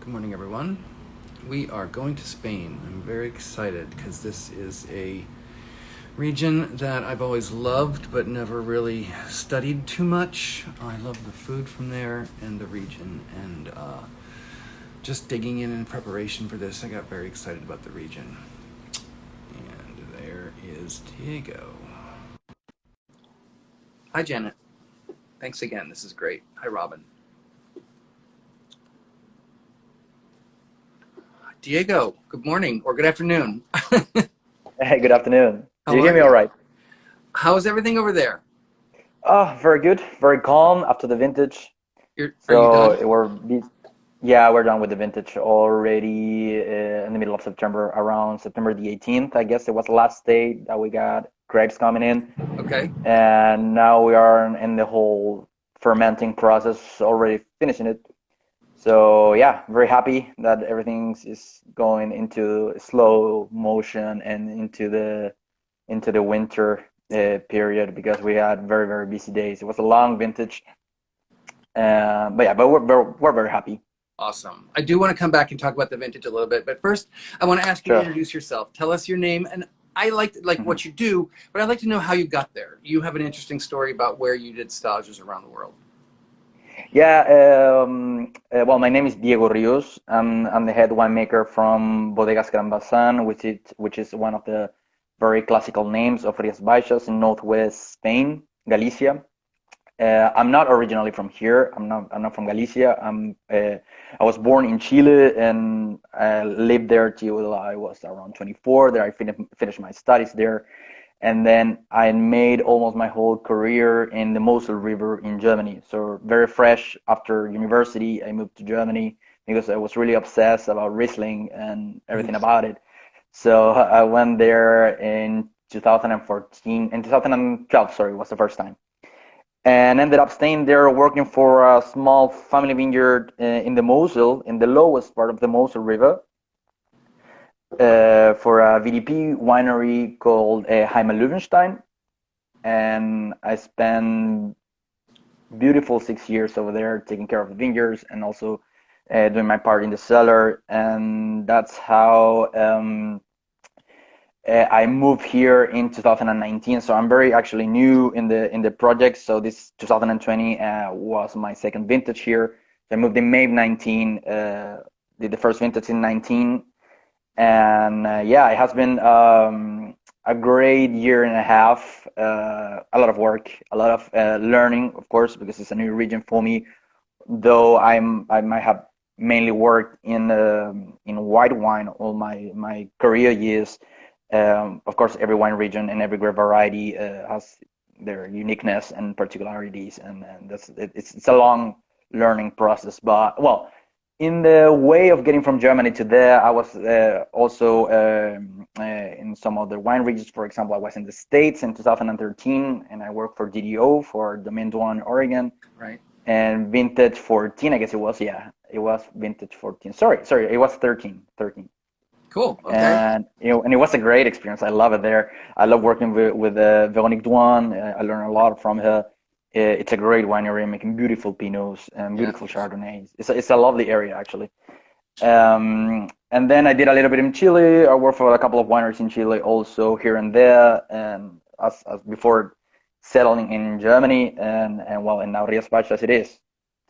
Good morning, everyone. We are going to Spain. I'm very excited because this is a region that I've always loved but never really studied too much. I love the food from there and the region, and just digging in preparation for this, I got very excited about the region. And there is Diego. Hi, Janet. Thanks again. This is great. Hi, Robin. Diego, good morning or good afternoon. Hey, good afternoon. Do How you hear are me all you? right? How's everything over there? Oh, very good. Very calm after the vintage. Are you So done? yeah, we're done with the vintage already in the middle of September, around September the 18th. I guess it was the last day that we got grapes coming in. Okay. And now we are in the whole fermenting process, already finishing it. So yeah, very happy that everything is going into slow motion and into the winter period because we had very, very busy days. It was a long vintage, but we're very happy. Awesome. I do want to come back and talk about the vintage a little bit, but first I want to ask you to Sure. introduce yourself. Tell us your name, and I like Mhm. what you do, but I'd like to know how you got there. You have an interesting story about where you did stages around the world. Yeah, well, my name is Diego Rios. I'm the head winemaker from Bodegas Gran Bazan, which is one of the very classical names of Rias Baixas in northwest Spain, Galicia. I'm not originally from here. I'm not from Galicia. I was born in Chile and I lived there till I was around 24. There I finished my studies there, and then I made almost my whole career in the Mosel River in Germany. So very fresh after university, I moved to Germany because I was really obsessed about Riesling and everything about it. So I went there in 2014, in 2012, sorry, was the first time, and ended up staying there working for a small family vineyard in the Mosel, in the lowest part of the Mosel River, for a VDP winery called Jaime Löwenstein. And I spent beautiful 6 years over there taking care of the vineyards and also doing my part in the cellar. And that's how I moved here in 2019, so I'm very actually new in the project. So this 2020 was my second vintage here. So I moved in May 19, did the first vintage in 19, and yeah, it has been a great year and a half. A lot of work, a lot of learning, of course, because it's a new region for me. Though I might have mainly worked in white wine all my career years. Of course, every wine region and every grape variety has their uniqueness and particularities, and it's a long learning process. But well, in the way of getting from Germany to there, I was also in some other wine regions. For example, I was in the States in 2013, and I worked for DDO for Domaine Dwan, Oregon, Right. and vintage 14, I guess it was. Yeah, it was vintage 14. Sorry, it was 13. 13. Cool. Okay. And it was a great experience. I love it there. I love working with Veronique Douan. I learned a lot from her. It's a great winery, making beautiful Pinots and Yeah. beautiful Chardonnays. It's a lovely area actually. And then I did a little bit in Chile. I worked for a couple of wineries in Chile, also here and there, and as before settling in Germany, and well, and now Rias Baixas it is.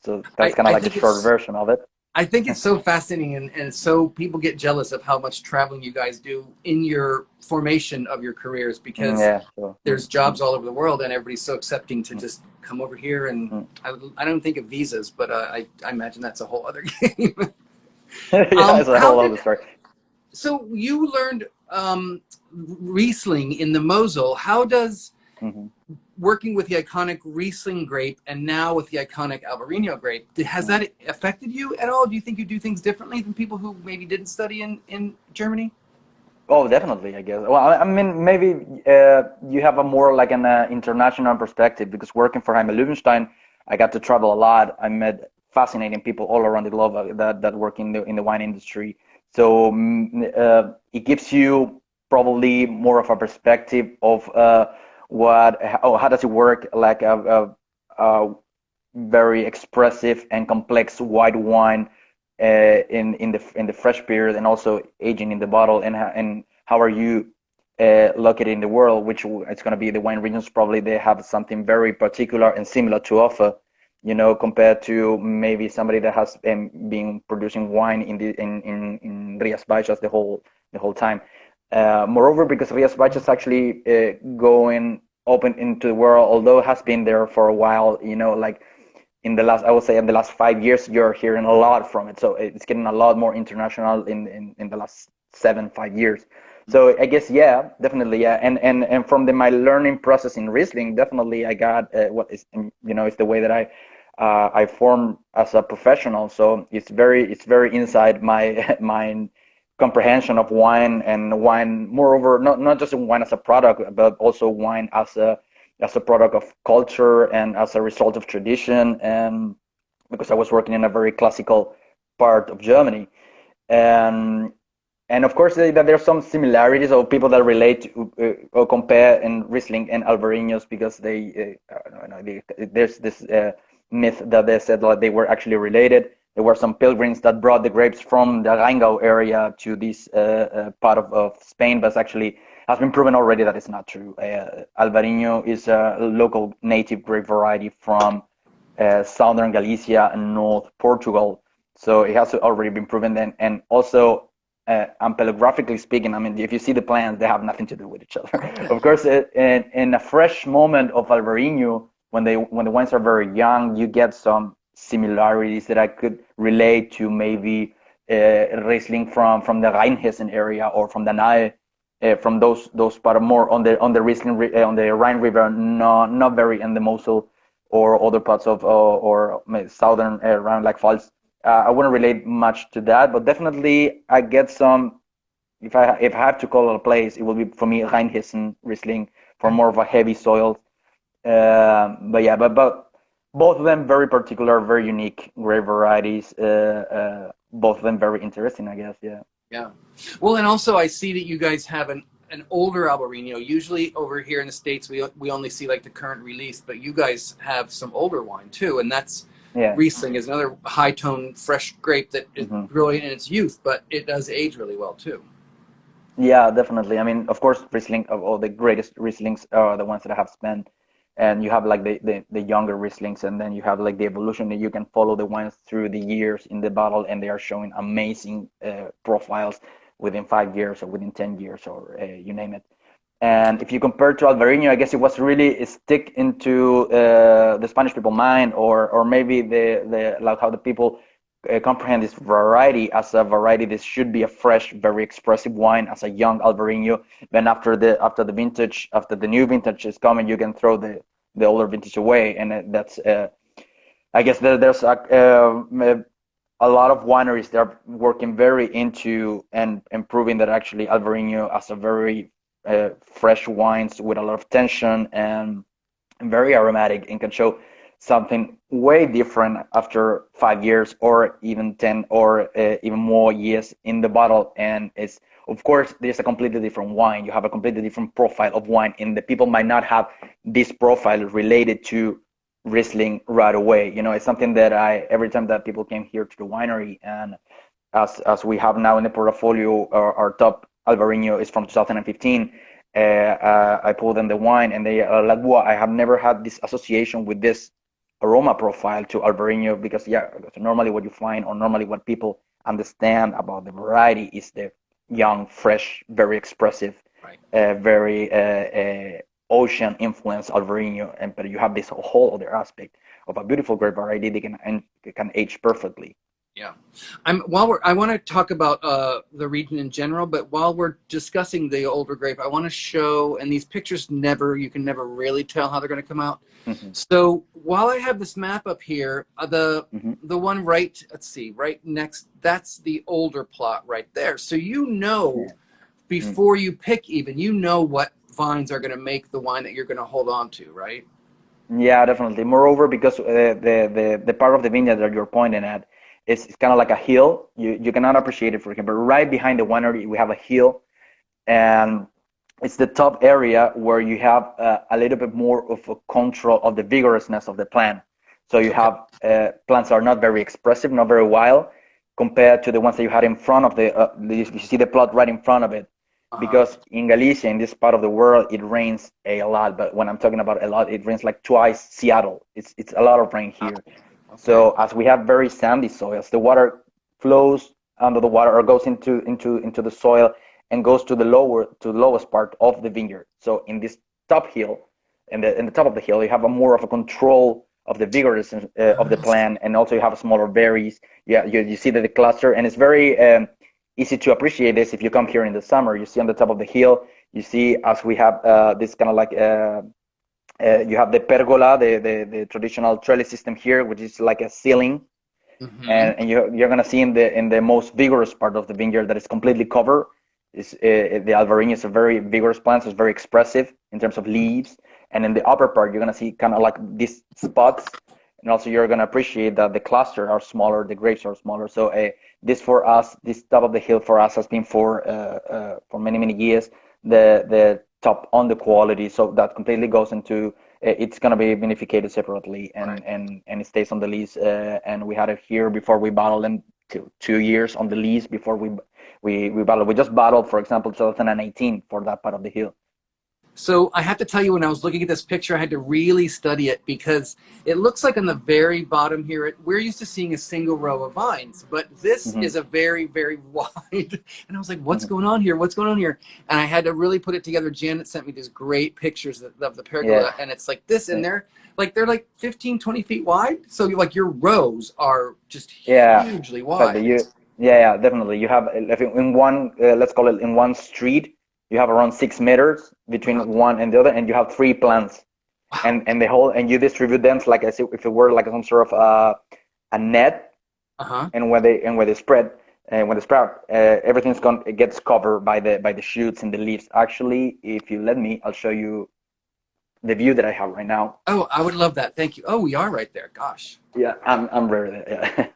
So that's I, kind of I like the think short it's version of it. I think it's so fascinating, and so people get jealous of how much traveling you guys do in your formation of your careers because Yeah. So. there's jobs all over the world and everybody's so accepting to Mm, just come over here. And mm. I don't think of visas, but I imagine that's a whole other game. Yeah, it's a How whole did other story. so you learned Riesling in the Mosel? How does Hmm. working with the iconic Riesling grape and now with the iconic Albarino grape, has Mm. that affected you at all? Do you think you do things differently than people who maybe didn't study in Germany? Oh, definitely, I guess. Well, I mean, maybe you have a more like an international perspective because working for Jaime Löwenstein, I got to travel a lot. I met fascinating people all around the globe that work in the wine industry. So it gives you probably more of a perspective of how does it work like a very expressive and complex white wine in the fresh period and also aging in the bottle, and how are you located in the world, which it's going to be the wine regions. Probably they have something very particular and similar to offer, compared to maybe somebody that has been producing wine in Rias Baixas the whole time. Moreover, because Rias Baixas actually going open into the world, although it has been there for a while, like I would say in the last 5 years, you're hearing a lot from it. So it's getting a lot more international in the last 5 years. So I guess, yeah, definitely, yeah. And from my learning process in Riesling, definitely I got what is, it's the way that I form as a professional. So it's very inside my my comprehension of wine, and wine, moreover, not just wine as a product, but also wine as a product of culture and as a result of tradition. And because I was working in a very classical part of Germany, and of course there's some similarities of people that relate to, or compare in Riesling and Alvarinhos, because I don't know, there's this myth that they said that they were actually related. There were some pilgrims that brought the grapes from the Rheingau area to this part of Spain, but actually has been proven already that it's not true. Alvarinho is a local native grape variety from southern Galicia and north Portugal. So it has already been proven then. And also, ampellographically speaking, I mean, if you see the plants, they have nothing to do with each other. Of course, in a fresh moment of Alvarinho, when the wines are very young, you get some similarities that I could relate to maybe Riesling from the Rheinhessen area or from the Nahe, from those part more on the Riesling on the Rhine River, not very in the Mosel or other parts of or southern Rhine like Pfalz. I wouldn't relate much to that, but definitely I get some. If I have to call it a place, it will be for me Rheinhessen Riesling for more of a heavy soil. But yeah, but both of them very particular, very unique grape varieties. Both of them very interesting, I guess. Yeah. Yeah. Well, and also I see that you guys have an older Albarino. Usually over here in the States, we only see like the current release, but you guys have some older wine too, and that's Yeah. Riesling is another high tone, fresh grape that is Hmm. brilliant in its youth, but it does age really well too. Yeah, definitely. I mean, of course, Riesling of all the greatest Rieslings are the ones that I have spent, and you have like the younger Rieslings, and then you have like the evolution that you can follow the wines through the years in the bottle, and they are showing amazing profiles within 5 years or within 10 years or you name it. And if you compare to Alvarinho, I guess it was really stick into the Spanish people mind, or maybe the like how the people comprehend this variety as a variety. This should be a fresh, very expressive wine as a young Alvarinho. Then after the vintage, after the new vintage is coming, you can throw the older vintage away, and that's I guess there's a lot of wineries that are working very into and improving that actually Alvarinho as a very fresh wines with a lot of tension and very aromatic, and can show something way different after 5 years or even 10 or even more years in the bottle. And it's, of course, there's a completely different wine. You have a completely different profile of wine, and the people might not have this profile related to Riesling right away. It's something that every time that people came here to the winery, and as we have now in the portfolio, our top Alvarinho is from 2015. I pulled them the wine, and they are like, "Wow, I have never had this association with this aroma profile to Alvarinho," because yeah, normally what you find, or normally what people understand about the variety, is the young, fresh, very expressive, Right. very ocean influence Alvarinho, and but you have this whole other aspect of a beautiful grape variety that can age perfectly. Yeah. I want to talk about the region in general, but while we're discussing the older grape, I want to show, and these pictures you can never really tell how they're going to come out. Hmm. So while I have this map up here, Hmm. the one right, let's see, right next, that's the older plot right there. So Yeah. Mm. before you pick even, what vines are going to make the wine that you're going to hold on to, right? Yeah, definitely. Moreover, because the part of the vineyard that you're pointing at is it's kind of like a hill. You cannot appreciate it for example. Right behind the winery, we have a hill, and it's the top area where you have a little bit more of a control of the vigorousness of the plant. So you Okay. have plants are not very expressive, not very wild, compared to the ones that you had in front of you see the plot right in front of it. Because in Galicia, in this part of the world, it rains a lot. But when I'm talking about a lot, it rains like twice Seattle. It's a lot of rain here. Okay. So as we have very sandy soils, the water flows under the water or goes into the soil and goes to the lowest part of the vineyard. So in this top hill, in the top of the hill, you have a more of a control of the vigorous of the plant, and also you have smaller berries. Yeah, you see that the cluster, and it's very easy to appreciate this if you come here in the summer. You see on the top of the hill, you see as we have this kind of like you have the pergola, the traditional trellis system here, which is like a ceiling, and you're gonna see in the most vigorous part of the vineyard that is completely covered. Is the Alvarinho is a very vigorous plant, so it's very expressive in terms of leaves. And in the upper part, you're gonna see kind of like these spots, and also you're gonna appreciate that the clusters are smaller, the grapes are smaller. So this for us, this top of the hill for us has been for many years the top on the quality. So that completely goes into it's gonna be vinificated separately, and it stays on the lease. And we had it here before we bottled them 2 years on the lease before we bottled. We just bottled, for example, 2018 for that part of the hill. So I have to tell you, when I was looking at this picture, I had to really study it, because it looks like on the very bottom here, we're used to seeing a single row of vines, but this is a very, very wide. And I was like, what's going on here? What's going on here? And I had to really put it together. Janet sent me these great pictures of the pergola, and it's like this, and they're like 15, 20 feet wide. So like your rows are just hugely wide. Yeah, definitely. You have in one, let's call it in one street, you have around 6 meters between one and the other, and you have 3 plants, and the whole, and you distribute them like as if it were like some sort of a net, and when they spread, when they sprout, it gets covered by the shoots and the leaves. Actually, if you let me, I'll show you the view that I have right now. Oh, I would love that. Thank you. Oh, we are right there. Gosh. Yeah, I'm right there. Yeah.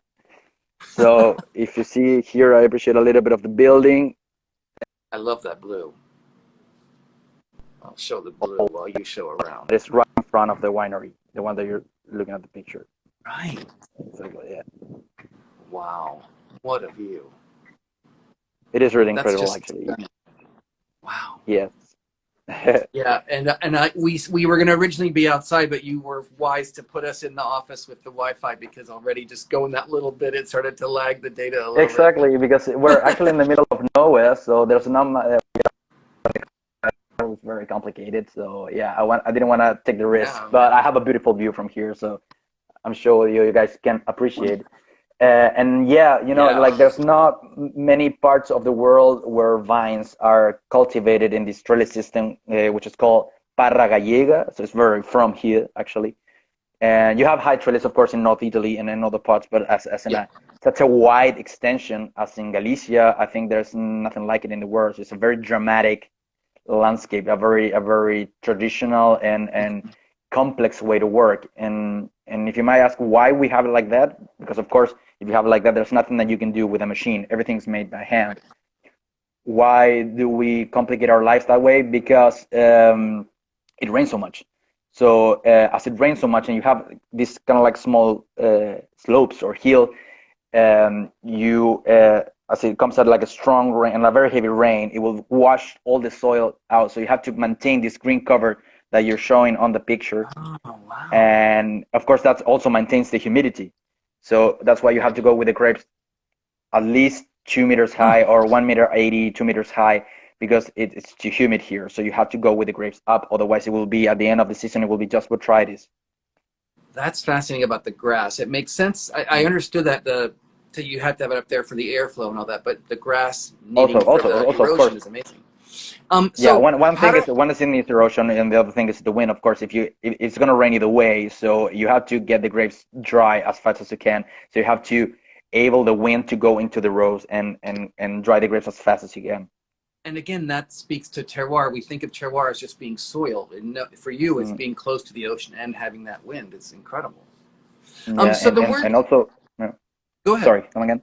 So if you see here, I appreciate a little bit of the building. I love that blue. I'll show the blue while you show around. It's right in front of the winery, the one that you're looking at the picture. Right. Exactly, yeah. Wow. What a view. It is really incredible, actually. Wow. Yes. Yeah, and we were going to originally be outside, but you were wise to put us in the office with the Wi-Fi, because already just going that little bit, it started to lag the data a little bit. Because we're actually in the middle of nowhere, so there's not it was very complicated. So yeah, I didn't want to take the risk, but I have a beautiful view from here, so I'm sure you guys can appreciate. And like there's not many parts of the world where vines are cultivated in this trellis system, which is called Parra Gallega. So it's very from here, actually. And you have high trellis, of course, in North Italy and in other parts, but as in such a wide extension as in Galicia, I think there's nothing like it in the world. So it's a very dramatic landscape, a very traditional and complex way to work. And if you might ask why we have it like that, because of course, if you have it like that, there's nothing that you can do with a machine. Everything's made by hand. Why do we complicate our lives that way? Because it rains so much. So as it rains so much, and you have this kind of like small slopes or hill, as it comes out like a strong rain and a very heavy rain, it will wash all the soil out. So you have to maintain this green cover that you're showing on the picture. Oh, wow. And of course, that also maintains the humidity. So that's why you have to go with the grapes at least 2 meters high or 1 meter 80, 2 meters high, because it's too humid here. So you have to go with the grapes up. Otherwise, it will be at the end of the season, it will be just botrytis. That's fascinating about the grass. It makes sense. I understood that you have to have it up there for the airflow and all that, but the grass needing the erosion is amazing. So one is in the erosion, and the other thing is the wind. Of course, it's going to rain either way, so you have to get the grapes dry as fast as you can. So you have to able the wind to go into the rows and dry the grapes as fast as you can. And again, that speaks to terroir. We think of terroir as just being soil, and for you, it's being close to the ocean and having that wind. It's incredible. Yeah, so and also, go ahead. Sorry, come again.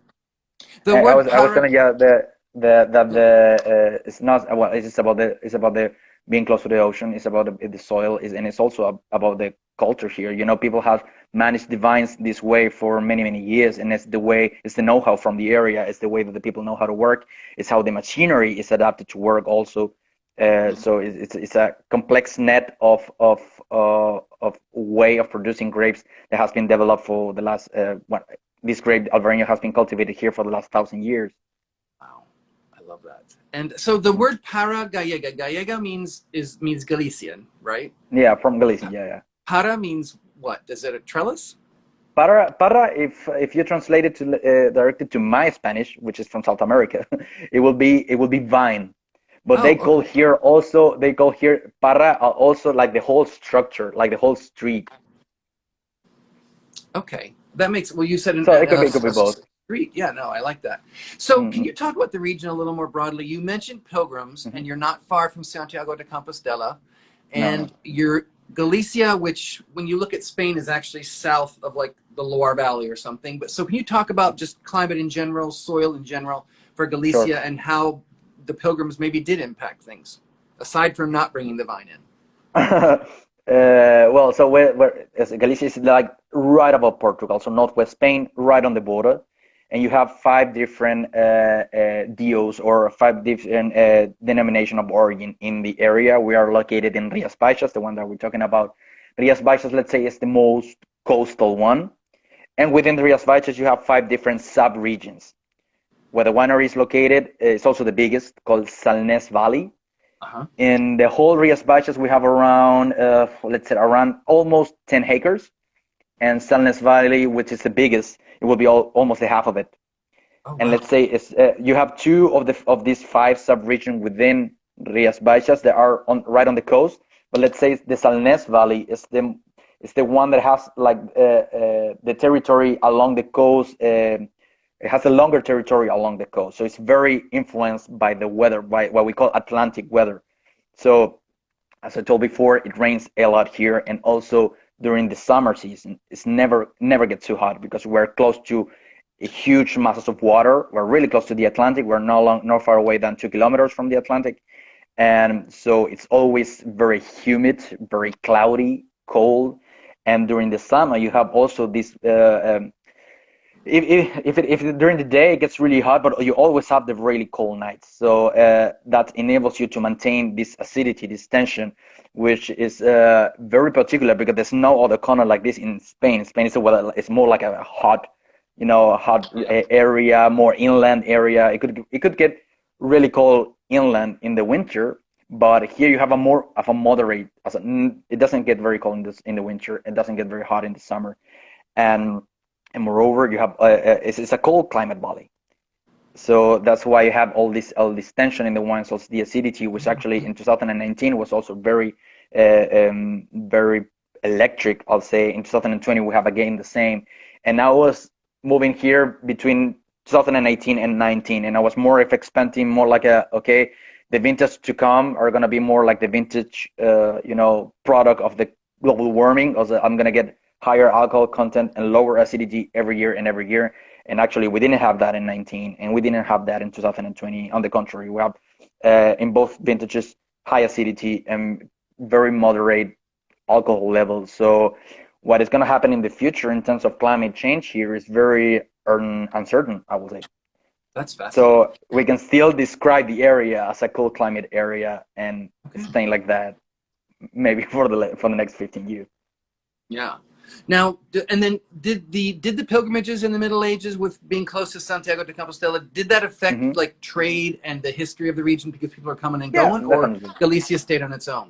The word I was telling you it's not it's about the being close to the ocean. It's about the soil, and it's also about the culture here. People have managed the vines this way for many, many years, and it's the know-how from the area. It's the way that the people know how to work. It's how the machinery is adapted to work also. So it's a complex net of way of producing grapes that has been developed for the last this grape Alvarinho has been cultivated here for the last 1,000 years. Wow, I love that. And so the word para gallega means Galician, right? Yeah, from Galicia. Yeah. Para means what? Is it a trellis? Para, if you translate it to directed to my Spanish, which is from South America, it will be vine. But Oh, okay. they call here para also like the whole structure, like the whole street. Okay, that makes well. You said So it could be a both. street. Yeah, no, I like that. So, can Hmm. you talk about the region a little more broadly? You mentioned pilgrims, Hmm. and you're not far from Santiago de Compostela, No, no. and you're Galicia, which, when you look at Spain, is actually south of like the Loire Valley or something. But so, can you talk about just climate in general, soil in general for Sure. Galicia, and how the pilgrims maybe did impact things, aside from not bringing the vine in? Well, so Galicia is like right above Portugal, so northwest Spain, right on the border, and you have five different DOs or five different denomination of origin in the area. We are located in Rias Baixas, the one that we're talking about. Rias Baixas, let's say, is the most coastal one, and within the Rias Baixas, you have five different sub-regions. Where the winery is located, it's also the biggest, called Salnés Valley. Uh huh. In the whole Rias Baixas, we have around, let's say, around almost 10 acres. And Salnes Valley, which is the biggest, it will be almost the half of it. Oh And let's wow. say you have two of these five sub-regions within Rias Baixas that are right on the coast. But let's say the Salnes Valley is the one that has like the territory along the coast. It has a longer territory along the coast, so it's very influenced by the weather, by what we call Atlantic weather. So as I told before, it rains a lot here, and also during the summer season, it's never gets too hot because we're close to a huge masses of water. We're really close to the Atlantic. We're no far away than 2 kilometers from the Atlantic, and so it's always very humid, very cloudy, cold. And during the summer, you have also this if during the day it gets really hot, but you always have the really cold nights. So that enables you to maintain this acidity, this tension, which is very particular because there's no other corner like this in Spain. Spain is it's more like a hot, a hot Yeah. area, more inland area. It could get really cold inland in the winter, but here you have a more of a moderate. It doesn't get very cold in the winter. It doesn't get very hot in the summer, and moreover, you have it's a cold climate valley, so that's why you have all this tension in the wine. So the acidity, which actually in 2019 was also very electric. I'll say in 2020 we have again the same, and I was moving here between 2018 and 19, and I was more of expecting more like okay, the vintage to come are gonna be more like the vintage, product of the global warming. Also, I'm gonna get higher alcohol content and lower acidity every year and every year. And actually, we didn't have that in 19, and we didn't have that in 2020. On the contrary, we have in both vintages high acidity and very moderate alcohol levels. So, what is going to happen in the future in terms of climate change here is very uncertain, I would say. That's fascinating. So, we can still describe the area as a cool climate area and Okay. staying like that maybe for the next 15 years. Yeah. Now, and then did the pilgrimages in the Middle Ages, with being close to Santiago de Compostela, did that affect Hmm. like trade and the history of the region because people are coming and Yeah, going, or definitely. Galicia stayed on its own?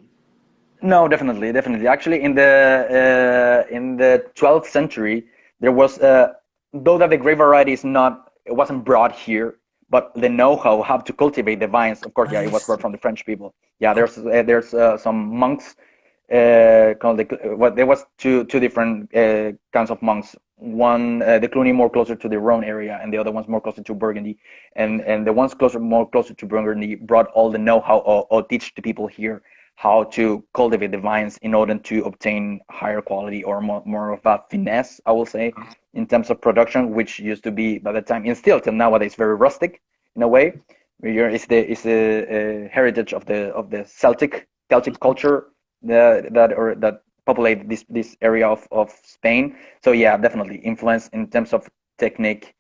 No, definitely, definitely. Actually, in the 12th century, there was though that the grape variety it wasn't brought here, but the know-how how to cultivate the vines. Of course, yeah, it I was brought see. from the French people. Yeah, Okay. there's some monks called there was two different kinds of monks. One, the Cluny more closer to the Rhone area, and the other one's more closer to Burgundy. And the ones more closer to Burgundy brought all the know-how or teach the people here how to cultivate the vines in order to obtain higher quality or more of a finesse, I will say, in terms of production, which used to be by the time and still till nowadays very rustic in a way. It's the heritage of the Celtic Celtic culture that populate this area of Spain. So yeah, definitely influence in terms of technique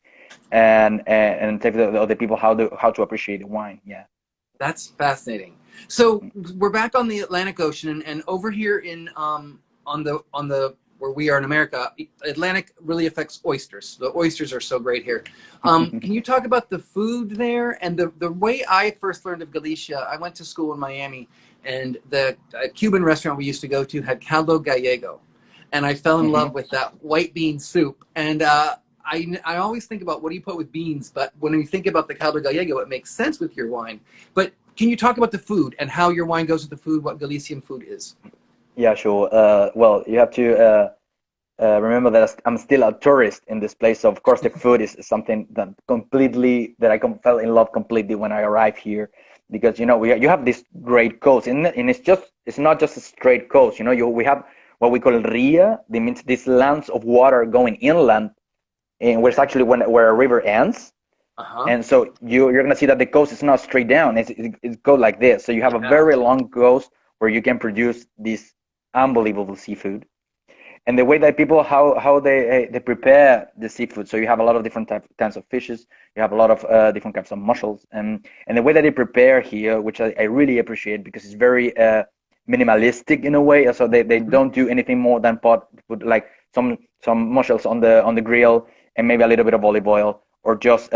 and take the people how to appreciate the wine. Yeah. That's fascinating. So we're back on the Atlantic Ocean, and over here in on the where we are in America, Atlantic really affects oysters. The oysters are so great here. Can you talk about the food there and the way I first learned of Galicia? I went to school in Miami, and the Cuban restaurant we used to go to had caldo gallego, and I fell in Hmm. love with that white bean soup. And I always think about what do you put with beans, but when you think about the caldo gallego, it makes sense with your wine. But can you talk about the food and how your wine goes with the food, what Galician food is? Yeah, sure. Well, you have to remember that I'm still a tourist in this place. So of course, the food is something that I fell in love completely when I arrived here, because you have this great coast, and it's not just a straight coast. We have what we call Ria. That means these lands of water going inland, and where it's Okay. actually where a river ends. Uh-huh. And so you're gonna see that the coast is not straight down. It goes like this. So you have a Yeah. very long coast where you can produce this unbelievable seafood. And the way that people how they prepare the seafood. So you have a lot of different kinds of fishes. You have a lot of different kinds of mussels, and the way that they prepare here, which I really appreciate, because it's very minimalistic in a way. So they Mhm. don't do anything more than put like some mussels on the grill, and maybe a little bit of olive oil, or just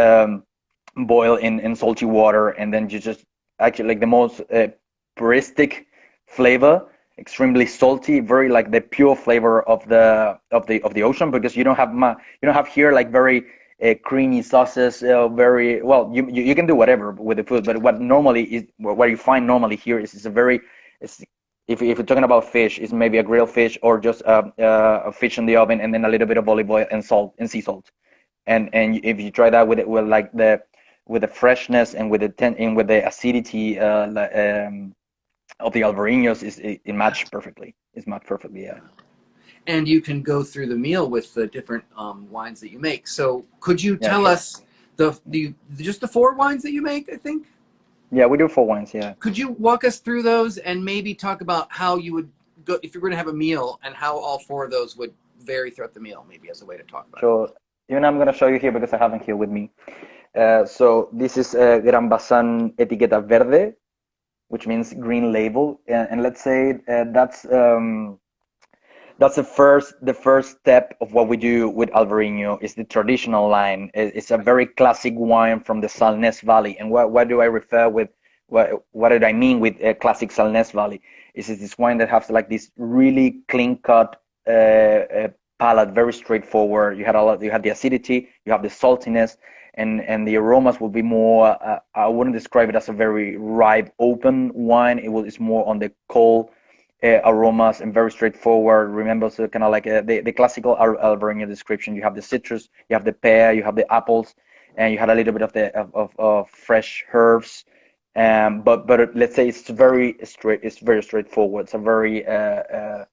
boil in salty water, and then you just actually like the most puristic flavor, extremely salty, very like the pure flavor of the ocean, because you don't have here like very creamy sauces, very well. You can do whatever with the food, but what you find normally here is a very it's, if you're talking about fish, it's maybe a grilled fish, or just a fish in the oven, and then a little bit of olive oil and salt and sea salt. And if you try that with it, with the freshness and with the acidity of the Alvarinhos, it matched perfectly. It's matched perfectly. Yeah. And you can go through the meal with the different wines that you make. So could you Yeah, tell sure. us the just the four wines that you make, I think? Yeah, we do four wines. Yeah. Could you walk us through those and maybe talk about how you would go if you're going to have a meal and how all four of those would vary throughout the meal, maybe as a way to talk about it? So even I'm gonna show you here because I have it here with me. So this is Gran Basan Etiqueta Verde, which means green label, and let's say that's the first step of what we do with Alvarinho. Is the traditional line. It's a very classic wine from the Salnés Valley. And what do I refer with? What did I mean with classic Salnés Valley? Is this wine that has like this really clean cut palate, very straightforward. You have the acidity, you have the saltiness, and the aromas will be more. I wouldn't describe it as a very ripe, open wine. It's more on the cold aromas and very straightforward. Remember, so kind of like the classical Alvarinho description. You have the citrus, you have the pear, you have the apples, and you had a little bit of fresh herbs. But let's say it's very straight. It's very straightforward. It's a very uh,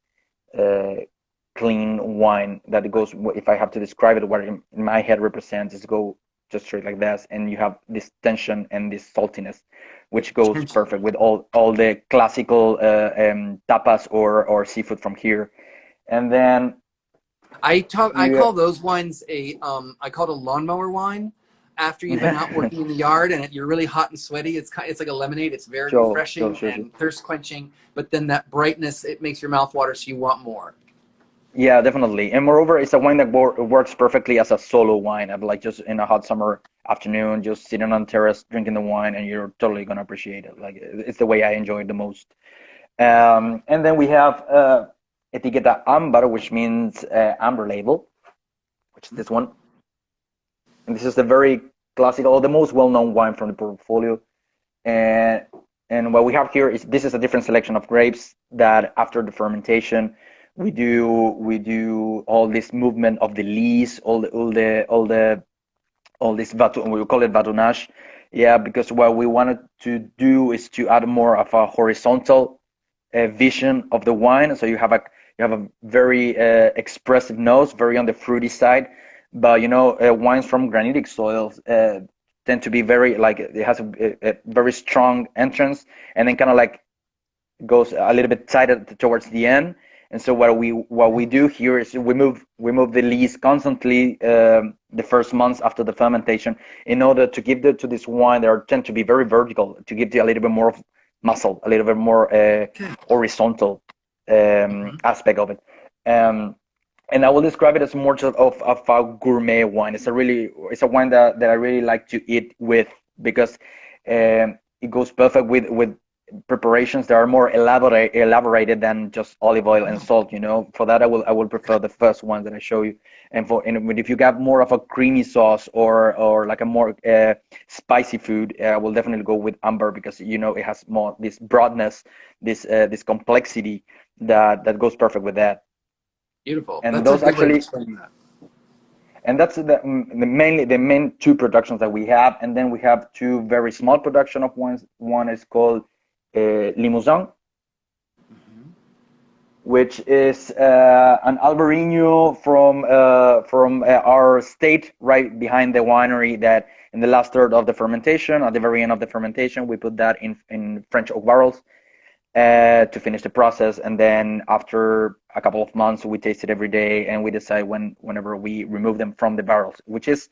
clean wine that goes. If I have to describe it, what in my head represents is go just straight like this, and you have this tension and this saltiness, which goes Tension. perfect with all the classical tapas or seafood from here. And then I you call those wines I call it a lawnmower wine. After you've been out working in the yard and you're really hot and sweaty, it's like a lemonade. It's very sure, sure, refreshing sure, sure. and thirst quenching. But then that brightness, it makes your mouth water, so you want more. Yeah, definitely. And moreover, it's a wine that works perfectly as a solo wine. I'd like just in a hot summer afternoon, just sitting on the terrace drinking the wine, and you're totally gonna appreciate it. Like it's the way I enjoy it the most. And then we have Etiqueta Amber, which means amber label, which is this one. And this is the very classical, the most well-known wine from the portfolio. And and what we have here is this is a different selection of grapes that after the fermentation we do all this movement of the lees, all this we call it batonnage. Yeah, because what we wanted to do is to add more of a horizontal vision of the wine. So you have a very expressive nose, very on the fruity side. But wines from granitic soils tend to be very like it has a very strong entrance, and then kind of like goes a little bit tighter towards the end. And so what we do here is we move the lees constantly the first months after the fermentation in order to give to this wine that tend to be very vertical, to give a little bit more of muscle, a little bit more Okay. horizontal Mhm. aspect of it. Um, and I will describe it as more of a gourmet wine. It's a wine that I really like to eat with because it goes perfect with preparations that are more elaborated than just olive oil and salt. For that I will prefer the first one that I show you. And if you got more of a creamy sauce or like a more spicy food, I will definitely go with amber because it has more this broadness, this complexity that goes perfect with that. Beautiful. And That's a those good way of actually, explaining that. and that's the main two productions that we have. And then we have two very small production of wines. One is called Limousin, Mhm. which is an Albarino from our state, right behind the winery. That in the last third of the fermentation, at the very end of the fermentation, we put that in French oak barrels to finish the process. And then after a couple of months, we taste it every day, and we decide whenever we remove them from the barrels, which is,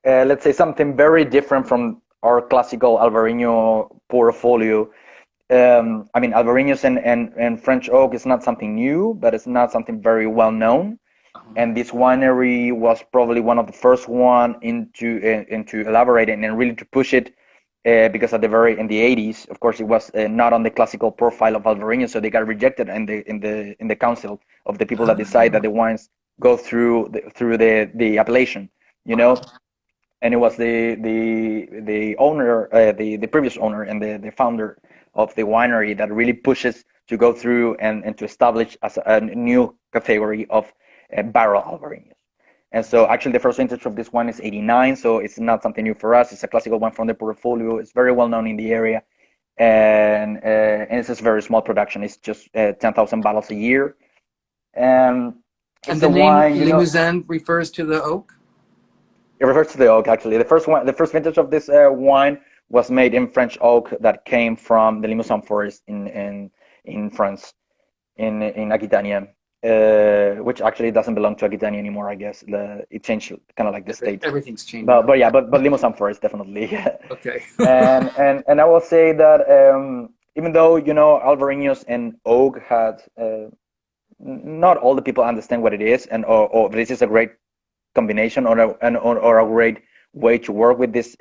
let's say, something very different from our classical Albarino portfolio. I mean, Albarino's and French oak is not something new, but it's not something very well known. Uh-huh. And this winery was probably one of the first one into elaborating and really to push it because at the very in the 80s, of course, it was not on the classical profile of Alvarinho, so they got rejected in the council of the people that decide that Oh, the wines go through the appellation, you wow. know. And it was the owner, the previous owner and the founder of the winery that really pushes to go through and to establish as a new category of barrel Alvarinhos. And so Okay. actually the first vintage of this wine is 89, so it's not something new for us. It's a classical one from the portfolio. It's very well known in the area, and it's just very small production. It's just 10,000 bottles a year. And And it's the a name wine, Limousin refers to the oak? it refers to the oak actually. The first vintage of this wine was made in French oak that came from the Limousin forest in France, in Aquitania, which actually doesn't belong to Aquitania anymore. I guess it changed kind of like the state. Everything's changing But over yeah, there. but Limousin forest definitely. Okay. And I will say that even though Alvarinhos and oak had not all the people understand what it is, and or this is a great combination or a great way to work with this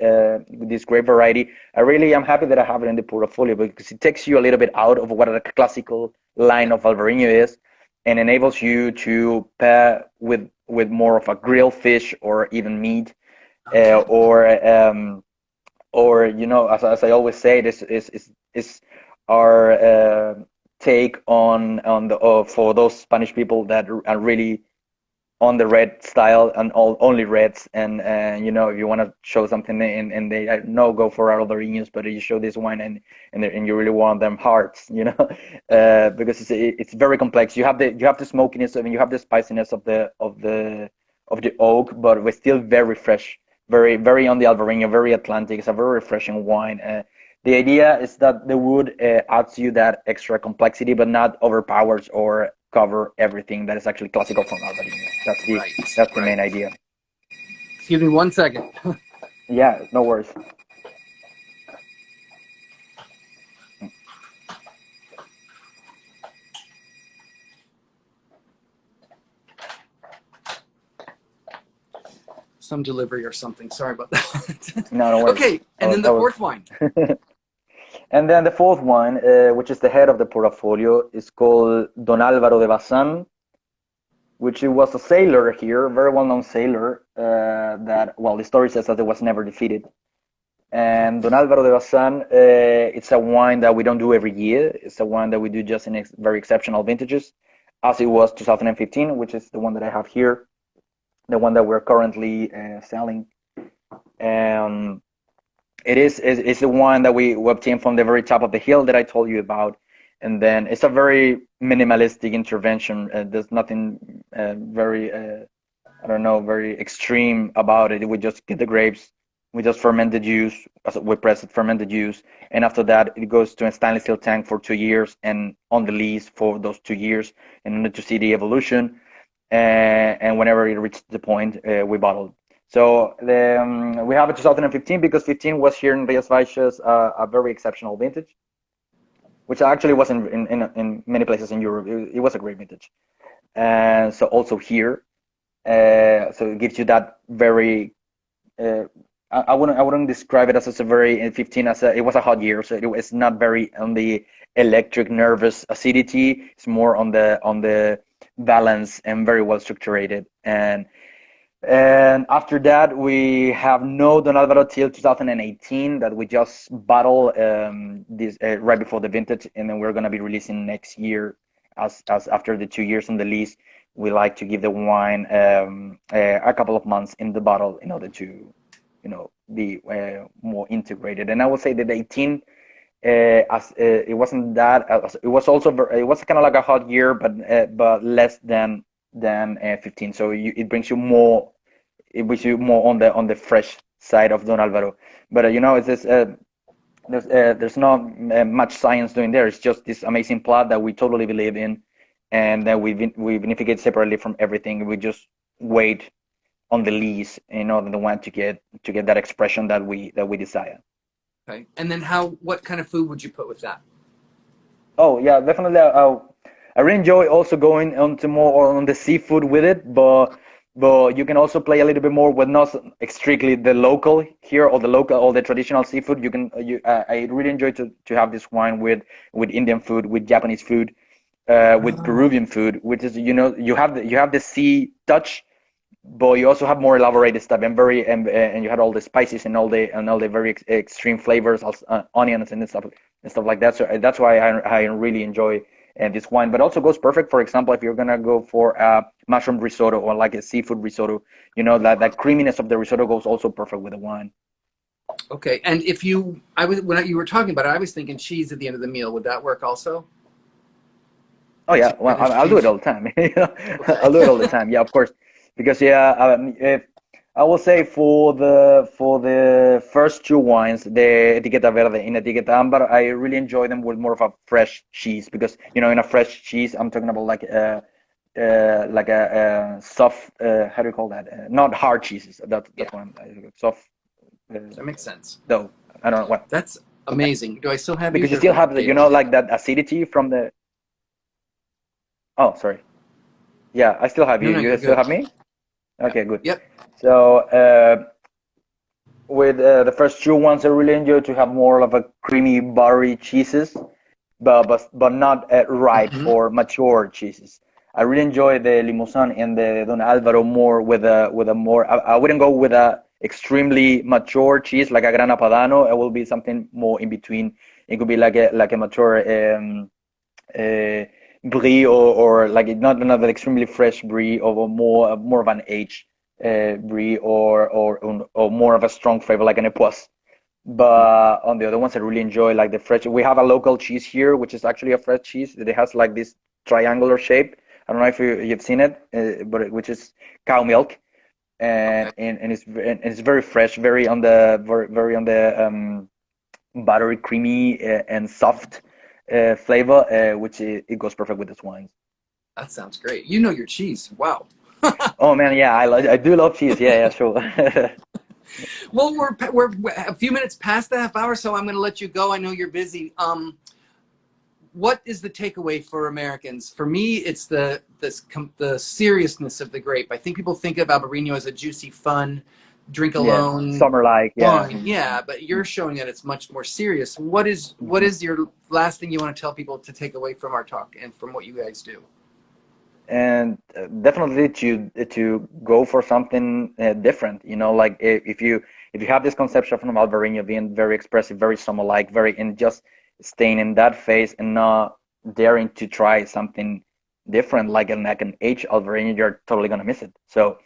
grape variety. I really am happy that I have it in the portfolio because it takes you a little bit out of what a classical line Yeah. of Alvarinho is, and enables you to pair with more of a grilled fish or even meat, Okay. or as I always say, this is our take on the for those Spanish people that are really on the red style and only reds. And if you want to show something and they no go for Alvarinhos, but you show this wine and you really want them hearts, because it's very complex. You have the smokiness, I mean, you have the spiciness of the oak, but we're still very fresh, very very on the Alvarinho, very Atlantic. It's a very refreshing wine. The idea is that the wood adds you that extra complexity, but not overpowers or cover everything that is actually classical from Alvarinho. That's the Right. that's the Right. main idea. Excuse me 1 second. Yeah, no worries. Some delivery or something. Sorry about that. No, no worries. Okay. I And was, then I the was. fourth wine. And then the fourth one, which is the head of the portfolio, is called Don Álvaro de Bazán, which it was a sailor here, a very well-known sailor, that, well, the story says that it was never defeated. And Don Álvaro de Bazán, it's a wine that we don't do every year. It's a wine that we do just in very exceptional vintages, as it was 2015, which is the one that I have here, the one that we're currently selling. Um, it's the one that we obtained from the very top of the hill that I told you about. And then it's a very minimalistic intervention. There's nothing very, I don't know, very extreme about it. We just get the grapes, We just ferment the juice. We press it, ferment the juice, and after that, it goes to a stainless steel tank for 2 years, and on the lease for those 2 years, in order to see the evolution. And whenever it reaches the point, we bottle. So we have a 2015 because 15 was here in Rias Baixas a very exceptional vintage, which actually was in many places in Europe. It was a great vintage. And so also here, so it gives you that very uh, I wouldn't describe it as a very 15 as it was a hot year, so it's not very on the electric nervous acidity. It's more on the balance and very well structured. And after that, we have no Don Alvaro till 2018 that we just bottle this right before the vintage, and then we're gonna be releasing next year. As after the 2 years on the lease, we like to give the wine a couple of months in the bottle in order to, be more integrated. And I would say that 18 as it wasn't that it was also it was kind of like a hot year, but less than 15. So it brings you more on the fresh side of Don Alvaro. But it's this there's not much science doing there. It's just this amazing plot that we totally believe in, and that we vinificate separately from everything. We just wait on the lease in order to want to get that expression that we desire. Okay. And then what kind of food would you put with that? Oh yeah, definitely. I really enjoy also going on to more on the seafood with it, but you can also play a little bit more with not strictly the local here or the traditional seafood. I really enjoy to have this wine with Indian food, with Japanese food, with Oh, Peruvian food, which is you have the sea touch, but you also have more elaborated stuff and you had all the spices and all the very extreme flavors, also, onions and stuff like that. So that's why I really enjoy this wine. But also goes perfect, for example, if you're gonna go for a mushroom risotto or like a seafood risotto, that creaminess of the risotto goes also perfect with the wine. okay. And when you were talking about it, I was thinking cheese at the end of the meal. Would that work also? Oh Some yeah, well Spanish I'll do it cheese? all the time. Okay. I'll do it all the time. Yeah, of course, because yeah, if I will say for the first two wines, the Etiqueta Verde and Etiqueta Amber, I really enjoy them with more of a fresh cheese because in a fresh cheese, I'm talking about like a soft how do you call that? Not hard cheeses. That's Yeah, what soft that makes sense. dough. I don't know what That's amazing. Do I still have you? because you There's still a have date on it. like that acidity from the. Oh, sorry. Yeah, I still have No, you. no, You you're still good. have me? Yeah. Okay, good. Yep. So with the first two ones, I really enjoy to have more of a creamy, buttery cheeses, but not ripe Hmm. or mature cheeses. I really enjoy the Limousin and the Don Alvaro more with a more. I wouldn't go with a extremely mature cheese like a Grana Padano. It will be something more in between. It could be like a mature uh, brie or like not another extremely fresh brie or more of an aged brie or more of a strong flavor like an epoisse. But on the other ones, I really enjoy like the fresh. We have a local cheese here, which is actually a fresh cheese. It has like this triangular shape. I don't know if you've seen it, which is cow milk, Okay. and it's very fresh, very on the buttery, creamy, and soft flavor, which it goes perfect with this wine. That sounds great. You know your cheese. Wow. Oh man, yeah, I do love cheese. Yeah, yeah, sure. Well, we're a few minutes past the half hour, so I'm going to let you go. I know you're busy. What is the takeaway for Americans? For me, it's the seriousness of the grape. I think people think of Albarino as a juicy, fun, drink Yeah, alone summer like, yeah. wine. Yeah, but you're showing that it's much more serious. What is your last thing you want to tell people to take away from our talk and from what you guys do? And definitely to go for something different. Like if you have this conception from Alvarinho being very expressive, very summer-like, very and just staying in that phase and not daring to try something different, like an H Alvarinho, you're totally gonna miss it. So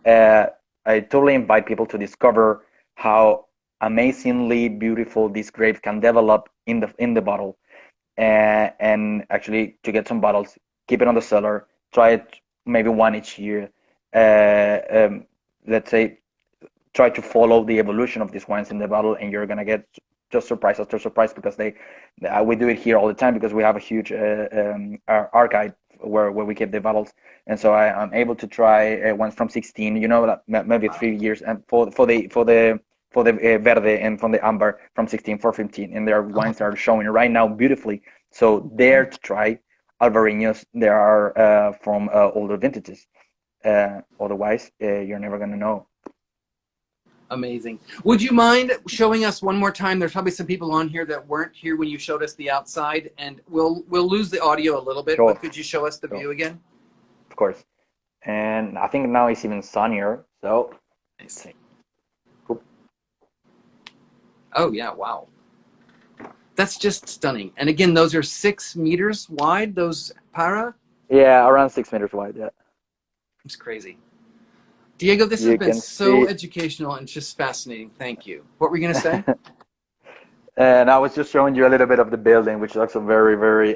uh, I totally invite people to discover how amazingly beautiful these grapes can develop in the bottle, and actually to get some bottles, keep it on the cellar, try it maybe one each year. Uh, um, let's say try to follow the evolution of these wines in the bottle, and you're gonna get just surprise after surprise, because we do it here all the time, because we have a huge archive where we keep the bottles, and so I'm able to try ones from 16, maybe 3 years, and for the verde and from the amber from 16 for 15, and there are wines that are showing right now beautifully. So there to try Alvarinhos, there are from older vintages. Otherwise, you're never gonna know. Amazing. Would you mind showing us one more time? There's probably some people on here that weren't here when you showed us the outside, and we'll lose the audio a little bit, Sure. but could you show us the view again? Of course. And I think now it's even sunnier, so let's see. Oh yeah, wow. That's just stunning. And again, those are 6 meters wide, those para? Yeah, around 6 meters wide, yeah. It's crazy. Diego, this has been so educational and just fascinating. Thank you. What were you going to say? And I was just showing you a little bit of the building, which is also very, very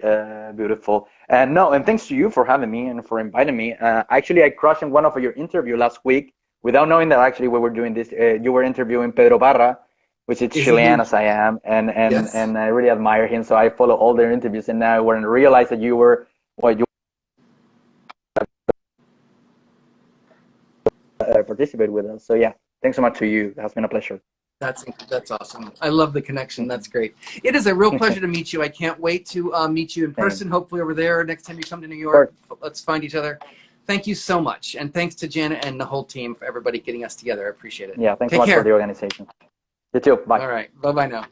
beautiful. And thanks to you for having me and for inviting me. Actually, I crushed in one of your interview last week without knowing that actually we were doing this. You were interviewing Pedro Barra, which is Chilean as I am, and Yes. and I really admire him. So I follow all their interviews, and now when I realized that you participate with us. So yeah, thanks so much to you. It has been a pleasure. That's awesome. I love the connection. That's great. It is a real pleasure to meet you. I can't wait to meet you in person, hopefully over there next time you come to New York. Let's find each other. Thank you so much. And thanks to Janet and the whole team for everybody getting us together. I appreciate it. Yeah, thanks so much for the organization. You too. Bye. All right. Bye-bye now.